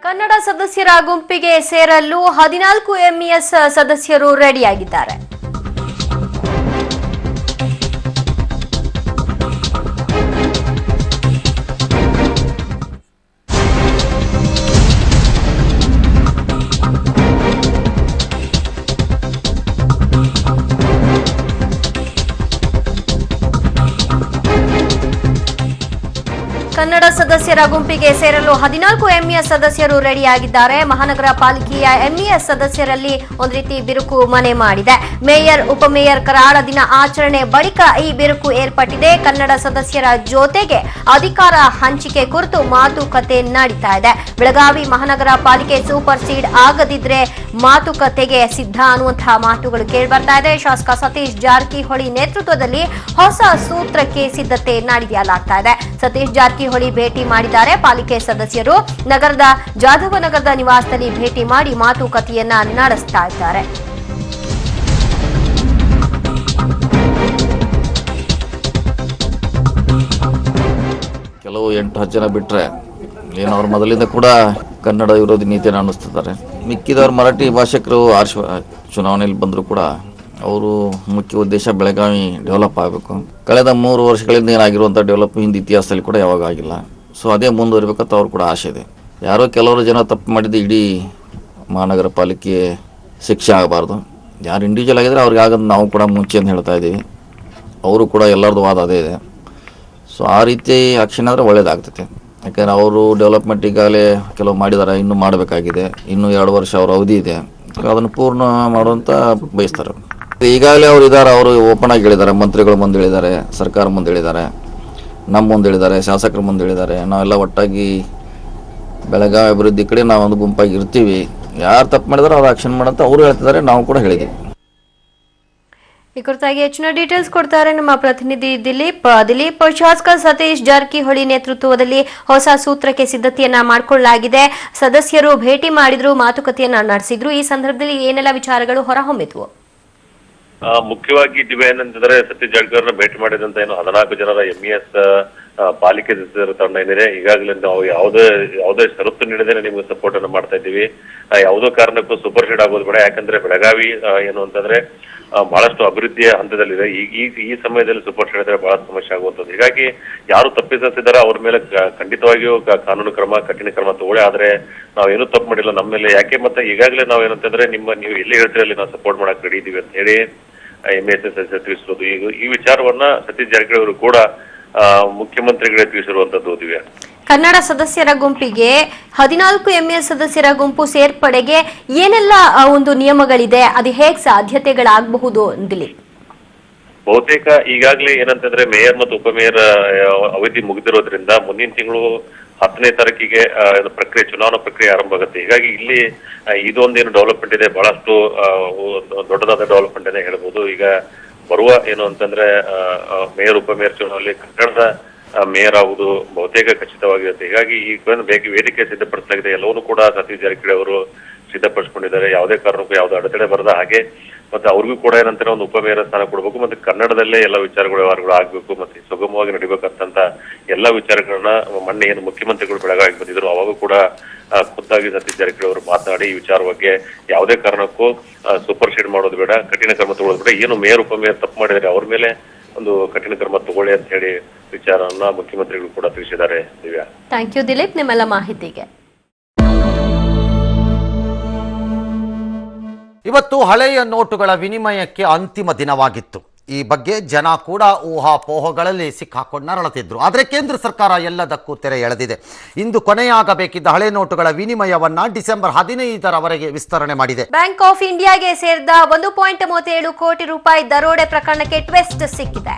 ಕನ್ನಡ ಸದಸ್ಯರ ಗುಂಪಿಗೆ ಸೇರಲು 14 ಎಂಇಎಸ್ ಸದಸ್ಯರು ರೆಡಿಯಾಗಿದ್ದಾರೆ. ಕನ್ನಡ ಸದಸ್ಯರ ಗುಂಪಿಗೆ ಸೇರಲು 14 ಎಂಇಎಸ್ ಸದಸ್ಯರು ರೆಡಿಯಾಗಿದ್ದಾರೆ. ಮಹಾನಗರ ಪಾಲಿಕೆಯ ಎಂಇಎಸ್ ಸದಸ್ಯರಲ್ಲಿ ಒಂದು ರೀತಿ ಬಿರುಕು ಮನೆ ಮಾಡಿದೆ. ಮೇಯರ್ ಉಪಮೇಯರ್ ಕರಾಳ ದಿನ ಆಚರಣೆ ಬಳಿಕ ಈ ಬಿರುಕು ಏರ್ಪಟ್ಟಿದೆ. ಕನ್ನಡ ಸದಸ್ಯರ ಜೊತೆಗೆ ಅಧಿಕಾರ ಹಂಚಿಕೆ ಕುರಿತು ಮಾತುಕತೆ ನಡೀತಾ ಇದೆ. ಬೆಳಗಾವಿ ಮಹಾನಗರ ಪಾಲಿಕೆ ಸೂಪರ್ ಸೀಡ್ ಆಗದಿದ್ರೆ ಮಾತುಕತೆಗೆ ಸಿದ್ಧ ಅನ್ನುವಂತಹ ಮಾತುಗಳು ಕೇಳಿಬರ್ತಾ ಇದೆ. ಶಾಸಕ ಸತೀಶ್ ಜಾರಕಿಹೊಳಿ ನೇತೃತ್ವದಲ್ಲಿ ಹೊಸ ಸೂತ್ರಕ್ಕೆ ಸಿದ್ಧತೆ ನಡೆಯಲಾಗ್ತಾ ಇದೆ. ಸತೀಶ್ ಜಾರಕಿಹೊಳಿ ಭೇಟಿ ಮಾಡಿದ್ದಾರೆ. ಪಾಲಿಕೆ ಸದಸ್ಯರು ನಗರದ ಜಾಧವನಗರದ ನಿವಾಸದಲ್ಲಿ ಭೇಟಿ ಮಾಡಿ ಮಾತುಕತೆಯನ್ನ ನಡೆಸ್ತಾ ಇದ್ದಾರೆ. ಕೆಲವು 8-10 ಜನ ಬಿಟ್ರೆ ಏನವ್ರು ಮೊದಲಿಂದ ಕೂಡ ಕನ್ನಡ ವಿರೋಧಿ ನೀತಿಯನ್ನು ಅನುಷ್ಠಿಸ್ತಾರೆ. ಮಿಕ್ಕಿದವ್ರು ಮರಾಠಿ ಭಾಷಿಕರು ಚುನಾವಣೆಯಲ್ಲಿ ಬಂದರೂ ಕೂಡ ಅವರು ಮುಖ್ಯ ಉದ್ದೇಶ ಬೆಳಗಾವಿ ಡೆವಲಪ್ ಆಗಬೇಕು. ಕಳೆದ 3 ವರ್ಷಗಳಿಂದ ಏನಾಗಿರುವಂಥ ಡೆವಲಪ್ ಹಿಂದೆ ಇತಿಹಾಸದಲ್ಲಿ ಕೂಡ ಯಾವಾಗ ಆಗಿಲ್ಲ. ಸೊ ಅದೇ ಮುಂದುವರಿಬೇಕಂತ ಅವ್ರು ಕೂಡ ಆಸೆ ಇದೆ. ಯಾರೋ ಕೆಲವರು ಜನ ತಪ್ಪು ಮಾಡಿದ್ದು ಇಡೀ ಮಹಾನಗರ ಪಾಲಿಕೆ ಶಿಕ್ಷೆ ಆಗಬಾರ್ದು. ಯಾರು ಇಂಡಿವಿಜುವಲ್ ಆಗಿದ್ರೆ ಅವ್ರಿಗೆ ಆಗೋದು ನಾವು ಕೂಡ ಮುಂಚೆ ಅಂತ ಹೇಳ್ತಾ ಇದ್ದೀವಿ. ಅವರು ಕೂಡ ಎಲ್ಲರದ್ದು ವಾದ ಅದೇ ಇದೆ. ಸೊ ಆ ರೀತಿ ಆಕ್ಷನ್ ಆದರೆ ಒಳ್ಳೇದಾಗ್ತೈತೆ. ಯಾಕೆಂದರೆ ಅವರು ಡೆವಲಪ್ಮೆಂಟ್ ಈಗಾಗಲೇ ಕೆಲವು ಮಾಡಿದ್ದಾರೆ, ಇನ್ನೂ ಮಾಡಬೇಕಾಗಿದೆ. ಇನ್ನೂ 2 ವರ್ಷ ಅವ್ರ ಅವಧಿ ಇದೆ, ಅದನ್ನು ಪೂರ್ಣ ಮಾಡುವಂತ ಬಯಸ್ತಾರೆ. ಈಗಾಗಲೇ ಅವರು ಇದ್ದಾರೆ, ಅವರು ಓಪನ್ ಆಗಿ ಹೇಳಿದ್ದಾರೆ, ಮಂತ್ರಿಗಳು ಮುಂದೆ ಹೇಳಿದ್ದಾರೆ, ಸರ್ಕಾರ ಮುಂದೆ ಹೇಳಿದ್ದಾರೆ, ನಮ್ಮ ಮುಂದೆ ಹೇಳಿದ್ದಾರೆ, ಶಾಸಕರ ಮುಂದೆ ಹೇಳಿದ್ದಾರೆ. ನಾವೆಲ್ಲ ಒಟ್ಟಾಗಿ ಬೆಳಗಾವಿ ಅಭಿವೃದ್ಧಿ ಕಡೆ ನಾವೊಂದು ಗುಂಪಾಗಿ ಇರ್ತೀವಿ. ಯಾರು ತಪ್ಪು ಮಾಡಿದಾರೋ ಅವ್ರು ಆಕ್ಷನ್ ಮಾಡಂತ ಅವರು ಹೇಳ್ತಿದ್ದಾರೆ, ನಾವು ಕೂಡ ಹೇಳಿದ್ದೀವಿ. ಈ ಕುರಿತಾಗಿ ಹೆಚ್ಚಿನ ಡೀಟೇಲ್ಸ್ ಕೊಡ್ತಾರೆ ನಮ್ಮ ಪ್ರತಿನಿಧಿ ದಿಲೀಪ್. ಶಾಸಕ ಸತೀಶ್ ಜಾರಕಿಹೊಳಿ ನೇತೃತ್ವದಲ್ಲಿ ಹೊಸ ಸೂತ್ರಕ್ಕೆ ಸಿದ್ಧತೆಯನ್ನ ಮಾಡಿಕೊಳ್ಳಲಾಗಿದೆ. ಸದಸ್ಯರು ಭೇಟಿ ಮಾಡಿದ್ರು, ಮಾತುಕತೆಯನ್ನ ನಡೆಸಿದ್ರು. ಈ ಸಂದರ್ಭದಲ್ಲಿ ಏನೆಲ್ಲ ವಿಚಾರಗಳು ಹೊರಹೊಮ್ಮಿದ್ವು? ಮುಖ್ಯವಾಗಿ ದಿವ್ಯ ಏನಂತಂದ್ರೆ ಸತೀಶ್ ಜಾರಕಿಹೊಳಿ ಭೇಟಿ ಮಾಡಿದಂತ ಏನು 14 ಜನರ ಎಂಇಎಸ್ ಪಾಲಿಕೆ ಸದಸ್ಯರ ತಂಡ ಏನಿದೆ, ಈಗಾಗಲೇ ನಾವು ಯಾವುದೇ ಷರತ್ತು ನೀಡದೇನೆ ನಿಮ್ಗೆ ಸಪೋರ್ಟ್ ಅನ್ನು ಮಾಡ್ತಾ ಇದ್ದೀವಿ. ಯಾವುದೋ ಕಾರಣಕ್ಕೂ ಸೂಪರ್ ಸೀಡ್ ಆಗೋದು ಬೇಡ. ಯಾಕಂದ್ರೆ ಬೆಳಗಾವಿ ಏನು ಅಂತಂದ್ರೆ ಬಹಳಷ್ಟು ಅಭಿವೃದ್ಧಿಯ ಹಂತದಲ್ಲಿದೆ. ಈ ಸಮಯದಲ್ಲಿ ಸೂಪರ್ ಸೀಡ್ ಇದ್ರೆ ಬಹಳ ಸಮಸ್ಯೆ ಆಗುವಂಥದ್ದು. ಹೀಗಾಗಿ ಯಾರು ತಪ್ಪಿಸಿದ್ದಾರೆ ಅವ್ರ ಮೇಲೆ ಖಂಡಿತವಾಗಿಯೂ ಕಾನೂನು ಕ್ರಮ, ಕಠಿಣ ಕ್ರಮ ತಗೊಳ್ಳಿ. ಆದ್ರೆ ನಾವೇನು ತಪ್ಪು ಮಾಡಿಲ್ಲ ನಮ್ಮ ಮೇಲೆ. ಯಾಕೆ ಮತ್ತೆ ಈಗಾಗಲೇ ನಾವೇನಂತಂದ್ರೆ ನೀವು ಎಲ್ಲಿ ಹೇಳ್ತೀರಲ್ಲಿ ನಾವು ಸಪೋರ್ಟ್ ಮಾಡಕ್ ರೆಡಿ ಇದೀವಿ ಅಂತ ಹೇಳಿ ಎಂಇಎಸ್ ಸದಸ್ಯರು ತಿಳಿಸಿರೋದು. ಈ ವಿಚಾರವನ್ನ ಸತೀಶ್ ಜಾರಕಿಹೊಳಿ ಅವರು ಕೂಡ ಮುಖ್ಯಮಂತ್ರಿಗಳೇ ತಿಳಿಸಿರುವಂತದ್ದು. ದಿವ್ಯ, ಕನ್ನಡ ಸದಸ್ಯರ ಗುಂಪಿಗೆ 14 ಎಂಇಎಸ್ ಸದಸ್ಯರ ಗುಂಪು ಸೇರ್ಪಡೆಗೆ ಏನೆಲ್ಲ ಒಂದು ನಿಯಮಗಳಿದೆ, ಅದು ಹೇಗೆ ಸಾಧ್ಯತೆಗಳಾಗಬಹುದು ದಿಲೀಪ್? ಬಹುತೇಕ ಈಗಾಗಲೇ ಏನಂತಂದ್ರೆ ಮೇಯರ್ ಮತ್ತು ಉಪಮೇಯರ್ ಅವಧಿ ಮುಗಿದಿರೋದ್ರಿಂದ ಮುಂದಿನ ತಿಂಗಳು 10ನೇ ತಾರೀಕಿಗೆ ಚುನಾವಣಾ ಪ್ರಕ್ರಿಯೆ ಆರಂಭ ಆಗುತ್ತೆ. ಹೀಗಾಗಿ ಇಲ್ಲಿ ಇದೊಂದೇನು ಡೆವಲಪ್ಮೆಂಟ್ ಇದೆ, ಬಹಳಷ್ಟು ದೊಡ್ಡದಾದ ಡೆವಲಪ್ಮೆಂಟ್ ಅನ್ನ ಹೇಳ್ಬೋದು. ಈಗ ಬರುವ ಏನು ಅಂತಂದ್ರೆ ಮೇಯರ್ ಉಪಮೇಯರ್ ಚುನಾವಣೆಯಲ್ಲಿ ಕನ್ನಡದ ಮೇಯರ್ ಆಗುವುದು ಬಹುತೇಕ ಖಚಿತವಾಗಿರುತ್ತೆ. ಹೀಗಾಗಿ ಈಗ ವೇದಿಕೆ ಸಿದ್ಧಪಡಿಸಲಾಗಿದೆ. ಎಲ್ಲವನ್ನೂ ಕೂಡ ಸತೀಶ್ ಜಾರಕಿಹೊಳಿ ಅವರು ಸಿದ್ಧಪಡಿಸಿಕೊಂಡಿದ್ದಾರೆ. ಯಾವುದೇ ಕಾರಣಕ್ಕೂ ಯಾವುದೇ ಅಡೆತಡೆ ಬರದ ಹಾಗೆ, ಮತ್ತೆ ಅವ್ರಿಗೂ ಕೂಡ ಏನಂತಾರೆ ಒಂದು ಉಪಮೇಯರ್ ಸ್ಥಾನ ಕೊಡಬೇಕು, ಮತ್ತೆ ಕನ್ನಡದಲ್ಲೇ ಎಲ್ಲ ವಿಚಾರಗಳು ವ್ಯವಹಾರಗಳು ಆಗ್ಬೇಕು, ಮತ್ತೆ ಸುಗಮವಾಗಿ ನಡಿಬೇಕಂತ ಎಲ್ಲ ವಿಚಾರಗಳನ್ನ ಮೊನ್ನೆ ಏನು ಮುಖ್ಯಮಂತ್ರಿಗಳು ಬೆಳಗಾವಿಗೆ ಬಂದಿದ್ರು ಅವಾಗ ಕೂಡ ಖುದ್ದಾಗಿ ಸತೀಶ್ ಜಾರಕಿಹೊಳಿ ಅವರು ಮಾತನಾಡಿ ಈ ವಿಚಾರ ಬಗ್ಗೆ ಯಾವುದೇ ಕಾರಣಕ್ಕೂ ಸೂಪರ್ ಸೀಡ್ ಮಾಡೋದು ಬೇಡ, ಕಠಿಣ ಕ್ರಮ ತಗೊಳ್ಳೋದು ಬೇಡ, ಏನು ಮೇಯರ್ ಉಪಮೇಯರ್ ತಪ್ಪು ಮಾಡಿದರೆ ಅವ್ರ ಮೇಲೆ ಒಂದು ಕಠಿಣ ಕ್ರಮ ತಗೊಳ್ಳಿ ಅಂತ ಹೇಳಿ ವಿಚಾರವನ್ನ ಮುಖ್ಯಮಂತ್ರಿಗಳು ಕೂಡ ತಿಳಿಸಿದ್ದಾರೆ. ದಿವ್ಯಾ, ಥ್ಯಾಂಕ್ ಯು ದಿಲೀಪ್ ನಿಮ್ಮೆಲ್ಲ ಮಾಹಿತಿಗೆ. ಇವತ್ತು ಹಳೆಯ ನೋಟುಗಳ ವಿನಿಮಯಕ್ಕೆ ಅಂತಿಮ ದಿನವಾಗಿತ್ತು. ಈ ಬಗ್ಗೆ ಜನ ಕೂಡ ಊಹಾಪೋಹಗಳಲ್ಲಿ ಸಿಕ್ಕಾಕೊಂಡು ನರಳುತ್ತಿದ್ರು. ಆದರೆ ಕೇಂದ್ರ ಸರ್ಕಾರ ಎಲ್ಲದಕ್ಕೂ ತೆರೆ ಎಳೆದಿದೆ. ಇಂದು ಕೊನೆಯಾಗಬೇಕಿದ್ದ ಹಳೆ ನೋಟುಗಳ ವಿನಿಮಯವನ್ನ ಡಿಸೆಂಬರ್ 15ರವರೆಗೆ ವಿಸ್ತರಣೆ ಮಾಡಿದೆ. ಬ್ಯಾಂಕ್ ಆಫ್ ಇಂಡಿಯಾಗೆ ಸೇರಿದ 1.37 ಕೋಟಿ ರೂಪಾಯಿ ದರೋಡೆ ಪ್ರಕರಣಕ್ಕೆ ಟ್ವಿಸ್ಟ್ ಸಿಕ್ಕಿದೆ.